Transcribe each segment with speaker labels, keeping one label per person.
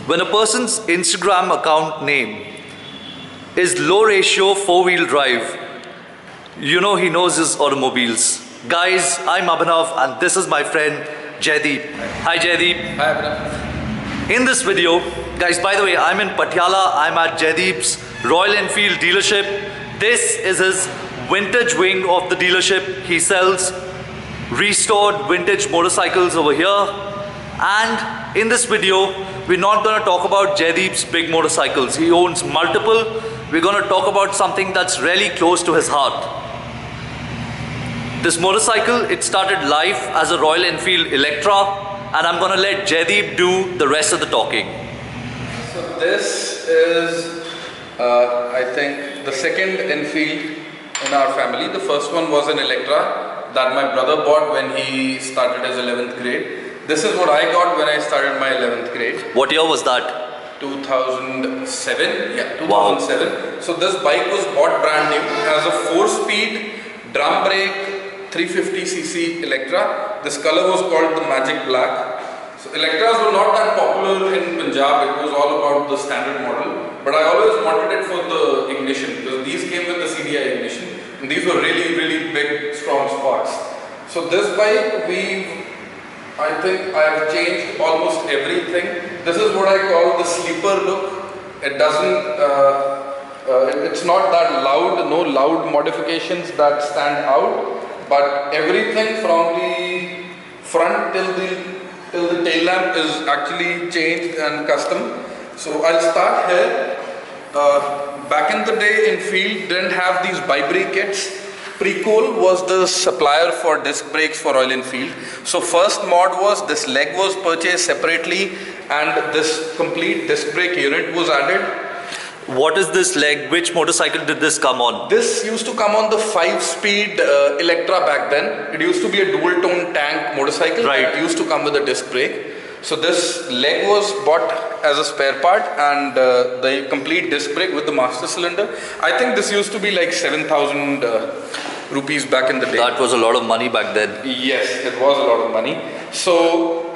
Speaker 1: When a person's Instagram account name is low ratio 4-wheel drive, you know he knows his automobiles. Guys, I'm Abhinav and this is my friend Jaideep. Hi Jaideep.
Speaker 2: Hi Abhinav.
Speaker 1: In this video, guys, by the way, I'm in Patiala. I'm at Jaideep's Royal Enfield dealership. This is his vintage wing of the dealership. He sells restored vintage motorcycles over here. And in this video, we're not going to talk about Jaideep's big motorcycles. He owns multiple. We're going to talk about something that's really close to his heart. This motorcycle, it started life as a Royal Enfield Electra, and I'm going to let Jaideep do the rest of the talking.
Speaker 2: So this is, I think, the second Enfield in our family. The first one was an Electra that my brother bought when he started his 11th grade. This is what I got when I started my 11th grade.
Speaker 1: What year was that?
Speaker 2: 2007. Yeah, 2007.
Speaker 1: Wow.
Speaker 2: So this bike was bought brand new. It has a 4-speed drum brake 350cc Electra. This color was called the Magic Black. So Electras were not that popular in Punjab. It was all about the standard model. But I always wanted it for the ignition because these came with the CDI ignition. And these were really, really big, strong sparks. So this bike, I think I have changed almost everything. This is what I call the sleeper look. It doesn't, it's not that loud, no loud modifications that stand out. But everything from the front till the tail lamp is actually changed and custom. So I'll start here. Back in the day, Enfield didn't have these Bibri kits. Precol was the supplier for disc brakes for Royal Enfield. So first mod was this leg was purchased separately and this complete disc brake unit was added.
Speaker 1: What is this leg? Which motorcycle did this come on?
Speaker 2: This used to come on the 5-speed Electra back then. It used to be a dual-tone tank motorcycle.
Speaker 1: Right.
Speaker 2: It used to come with a disc brake. So this leg was bought as a spare part and the complete disc brake with the master cylinder. I think this used to be like 7,000 rupees back in the day.
Speaker 1: That was a lot of money back then.
Speaker 2: Yes, it was a lot of money. So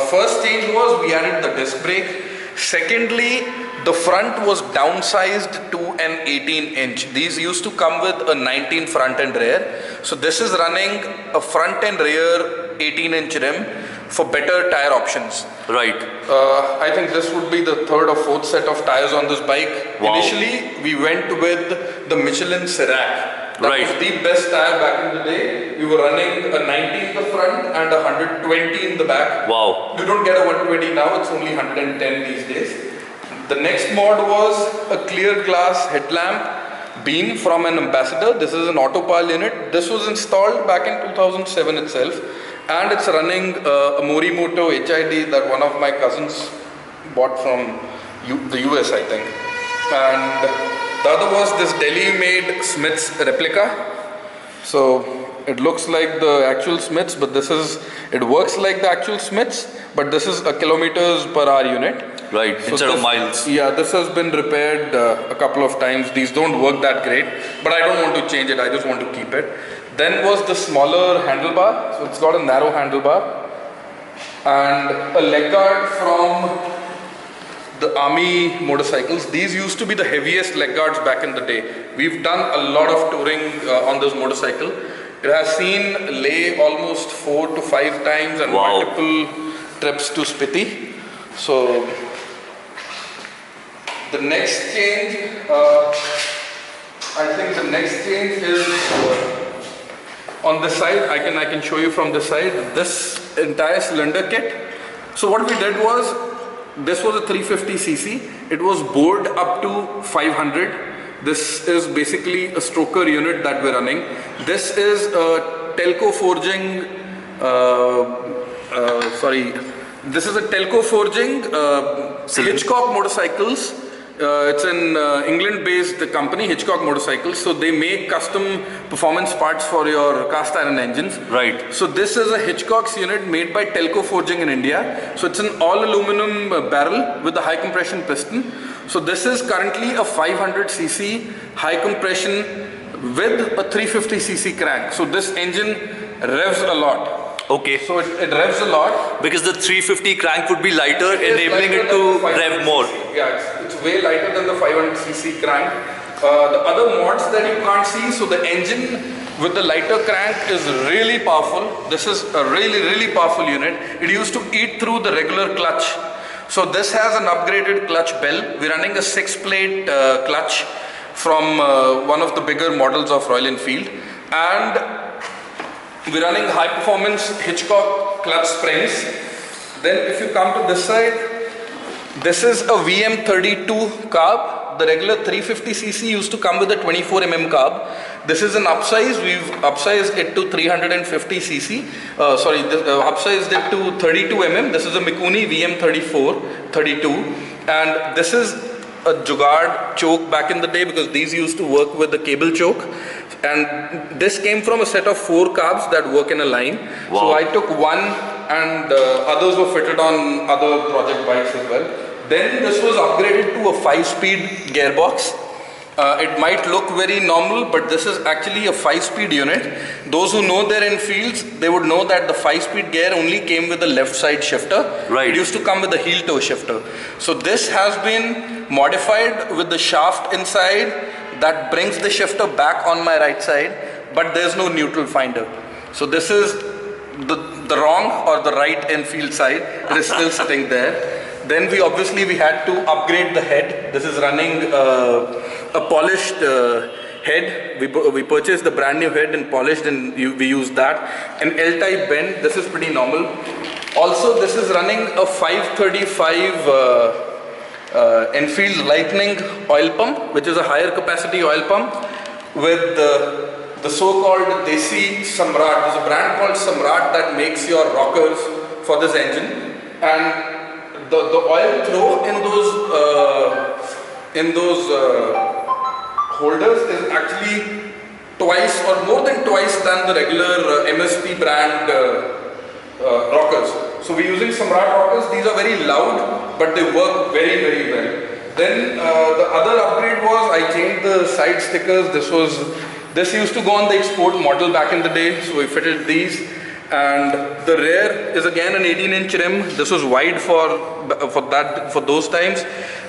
Speaker 2: first change was we added the disc brake. Secondly, the front was downsized to an 18-inch. These used to come with a 19 front and rear. So this is running a front and rear 18-inch rim for better tire options.
Speaker 1: Right.
Speaker 2: I think this would be the third or fourth set of tires on this bike.
Speaker 1: Wow.
Speaker 2: Initially, we went with the Michelin Serac. That
Speaker 1: Right.
Speaker 2: was the best tire back in the day. We were running a 90 in the front and a 120 in the back.
Speaker 1: Wow.
Speaker 2: You don't get a 120 now, it's only 110 these days. The next mod was a clear glass headlamp beam from an Ambassador. This is an Autopile unit. This was installed back in 2007 itself. And it's running a Morimoto HID that one of my cousins bought from the US, I think. And the other was this Delhi-made Smith's replica. So it looks like the actual Smiths, but it works like the actual Smiths, but this is a kilometers per hour unit.
Speaker 1: Right,
Speaker 2: So
Speaker 1: instead of miles.
Speaker 2: Yeah, this has been repaired a couple of times. These don't work that great, but I don't want to change it. I just want to keep it. Then was the smaller handlebar. So it's got a narrow handlebar and a leg guard from the army motorcycles. These used to be the heaviest leg guards back in the day. We've done a lot of touring on this motorcycle. It has seen Leh almost 4 to 5 times and
Speaker 1: Wow.
Speaker 2: multiple trips to Spiti. So the next change, I think the next change is on this side. I can show you from this side. This entire cylinder kit. So what we did was, this was a 350cc. It was bored up to 500. This is basically a stroker unit that we're running. This is a Telco forging. This is a Telco forging Hitchcock motorcycles. It's an England-based company, Hitchcock Motorcycles. So they make custom performance parts for your cast iron engines.
Speaker 1: Right.
Speaker 2: So this is a Hitchcock's unit made by Telco Forging in India. So it's an all aluminum barrel with a high compression piston. So this is currently a 500cc high compression with a 350cc crank. So this engine revs a lot.
Speaker 1: Okay.
Speaker 2: So it revs a lot.
Speaker 1: Because the 350 crank would be lighter,
Speaker 2: It is
Speaker 1: enabling
Speaker 2: lighter
Speaker 1: it
Speaker 2: than
Speaker 1: to
Speaker 2: the 500
Speaker 1: rev more.
Speaker 2: cc. Yeah, it's way lighter than the 500cc crank. The other mods that you can't see, so the engine with the lighter crank is really powerful. This is a really powerful unit. It used to eat through the regular clutch. So this has an upgraded clutch bell. We're running a 6-plate clutch from one of the bigger models of Royal Enfield, and we're running high performance Hitchcock clutch springs. Then if you come to this side, this is a VM32 carb. The regular 350cc used to come with a 24mm carb. This is an upsize. We've upsized it to 350cc. Upsized it to 32mm. This is a Mikuni VM34 32, and this is a Jugaad choke back in the day, because these used to work with the cable choke. And this came from a set of 4 carbs that work in a line.
Speaker 1: Wow.
Speaker 2: So I took one, and others were fitted on other project bikes as well. Then this was upgraded to a 5-speed gearbox. It might look very normal, but this is actually a 5-speed unit. Those who know their Enfields, they would know that the 5-speed gear only came with a left side shifter.
Speaker 1: Right.
Speaker 2: It used to come with a heel toe shifter. So this has been modified with the shaft inside that brings the shifter back on my right side, but there's no neutral finder. So this is the wrong or the right Enfield side. It is still sitting there. Then we had to upgrade the head. This is running a polished head. We purchased the brand new head and polished, and we used that. An L-type bend. This is pretty normal. Also, this is running a 535 Enfield Lightning oil pump, which is a higher capacity oil pump with the so-called Desi Samrat. There's a brand called Samrat that makes your rockers for this engine, and the oil throw in those holders is actually twice or more than twice than the regular MSP brand rockers. So we're using Samrat rockers. These are very loud, but they work very well. Then the other upgrade was I changed the side stickers. This used to go on the export model back in the day, so we fitted these. And the rear is again an 18-inch rim. This was wide for those times,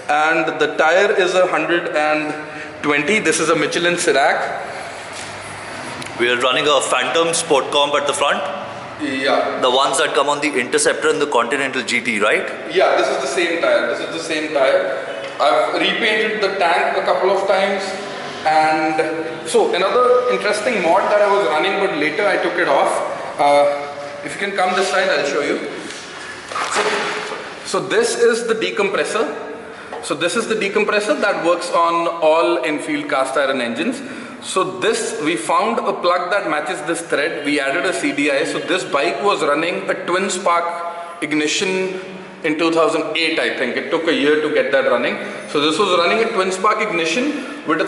Speaker 2: and the tire is a 120. This is a Michelin Sirac.
Speaker 1: We are running a Phantom Sport Comp at the front.
Speaker 2: Yeah.
Speaker 1: The ones that come on the Interceptor and the Continental GT, right?
Speaker 2: Yeah, this is the same tire. I've repainted the tank a couple of times, and so another interesting mod that I was running, but later I took it off. If you can come this side, I'll show you. So this is the decompressor. So this is the decompressor that works on all Enfield cast iron engines. So this, we found a plug that matches this thread. We added a CDI. So this bike was running a twin spark ignition in 2008, I think. It took a year to get that running. So this was running a twin spark ignition with a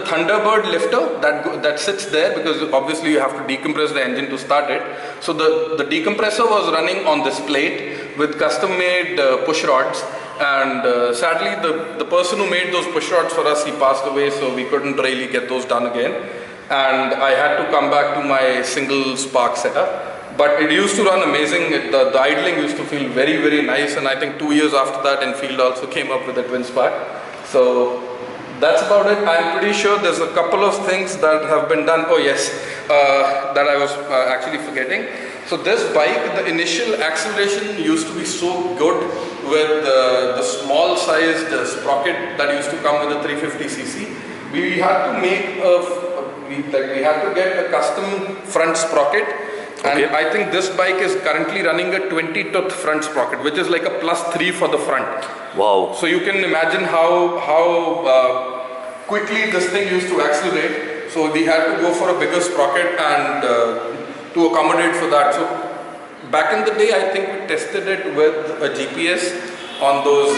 Speaker 2: Thunderbird lifter that sits there, because obviously you have to decompress the engine to start it. So the decompressor was running on this plate with custom made push rods. And sadly, the person who made those push rods for us, he passed away, so we couldn't really get those done again. And I had to come back to my single spark setup. But it used to run amazing. The idling used to feel very nice, and I think 2 years after that, Enfield also came up with a twin spark. So that's about it. I'm pretty sure there's a couple of things that have been done. Oh yes, that I was actually forgetting. So this bike, the initial acceleration used to be so good with the small sized sprocket that used to come with the 350cc. We had to make we had to get a custom front sprocket. And okay. I think this bike is currently running a 20-tooth front sprocket, which is like a +3 for the front.
Speaker 1: Wow.
Speaker 2: So you can imagine how quickly this thing used to accelerate. So we had to go for a bigger sprocket and to accommodate for that. So back in the day, I think we tested it with a GPS on the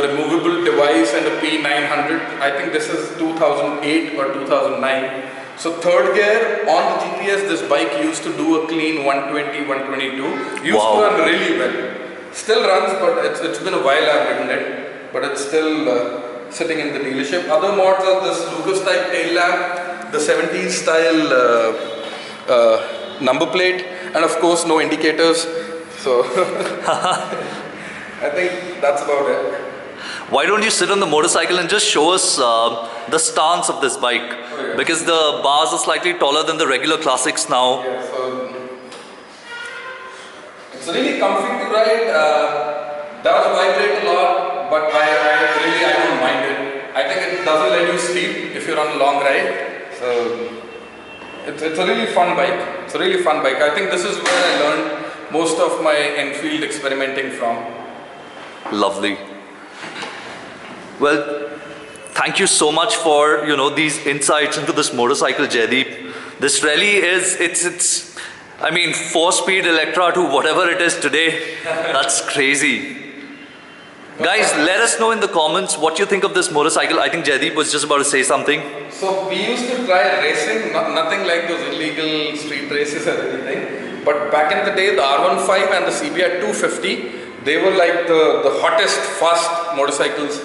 Speaker 2: removable device and a P900. I think this is 2008 or 2009. So third gear on the GPS, this bike used to do a clean 120, 122. Used to run really well. Still runs, but it's been a while I've ridden it. But it's still sitting in the dealership. Other mods are this Lucas type tail lamp, the 70s style number plate, and of course no indicators. So I think that's about it.
Speaker 1: Why don't you sit on the motorcycle and just show us the stance of this bike?
Speaker 2: yeah.
Speaker 1: Because the bars are slightly taller than the regular classics now.
Speaker 2: Yeah, so it's really comfy to ride. Does vibrate a lot, but I don't mind it. I think it doesn't let you sleep if you're on a long ride. So it's a really fun bike. It's a really fun bike. I think this is where I learned most of my Enfield experimenting from.
Speaker 1: Lovely. Well, thank you so much for these insights into this motorcycle, Jaideep. This really is it's. I mean, 4-speed Electra to whatever it is today. That's crazy. Guys, let us know in the comments what you think of this motorcycle. I think Jaideep was just about to say something.
Speaker 2: So we used to try racing, nothing like those illegal street races or anything. But back in the day, the R15 and the CBR 250, they were like the hottest fast motorcycles.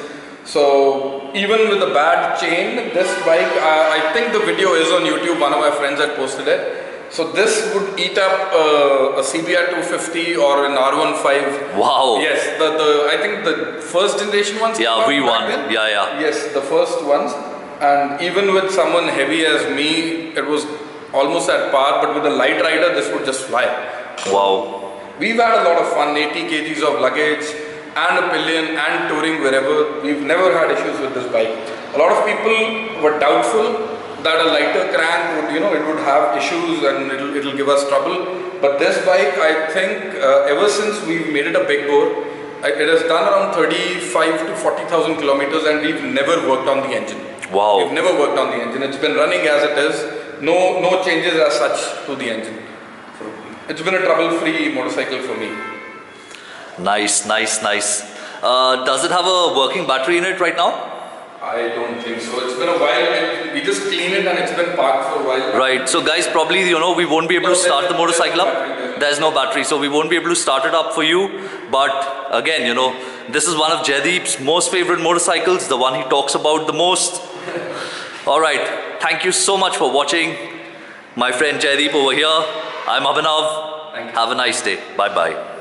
Speaker 2: So even with a bad chain, this bike, I think the video is on YouTube. One of my friends had posted it. So this would eat up a CBR 250 or an R15.
Speaker 1: Wow.
Speaker 2: Yes, I think the first generation ones.
Speaker 1: Yeah, V1. Yeah.
Speaker 2: Yes, the first ones. And even with someone heavy as me, it was almost at par. But with a light rider, this would just fly.
Speaker 1: Wow.
Speaker 2: We've had a lot of fun. 80 kgs of luggage and a pillion and touring wherever. We've never had issues with this bike. A lot of people were doubtful that a lighter crank would, it would have issues and it'll give us trouble. But this bike, I think, ever since we've made it a big bore, it has done around 35 to 40,000 kilometers, and we've never worked on the engine.
Speaker 1: Wow.
Speaker 2: We've never worked on the engine. It's been running as it is. No changes as such to the engine. So it's been a trouble-free motorcycle for me.
Speaker 1: Nice. Does it have a working battery in it right now?
Speaker 2: I don't think so. It's been a while. We just cleaned it and it's been parked for a while.
Speaker 1: Right. So guys, probably we won't be able to start the motorcycle up. There's no battery, so we won't be able to start it up for you. But again, this is one of Jaideep's most favorite motorcycles, the one he talks about the most. All right. Thank you so much for watching. My friend Jaideep over here. I'm Abhinav.
Speaker 2: Thank you.
Speaker 1: Have a nice day. Bye-bye.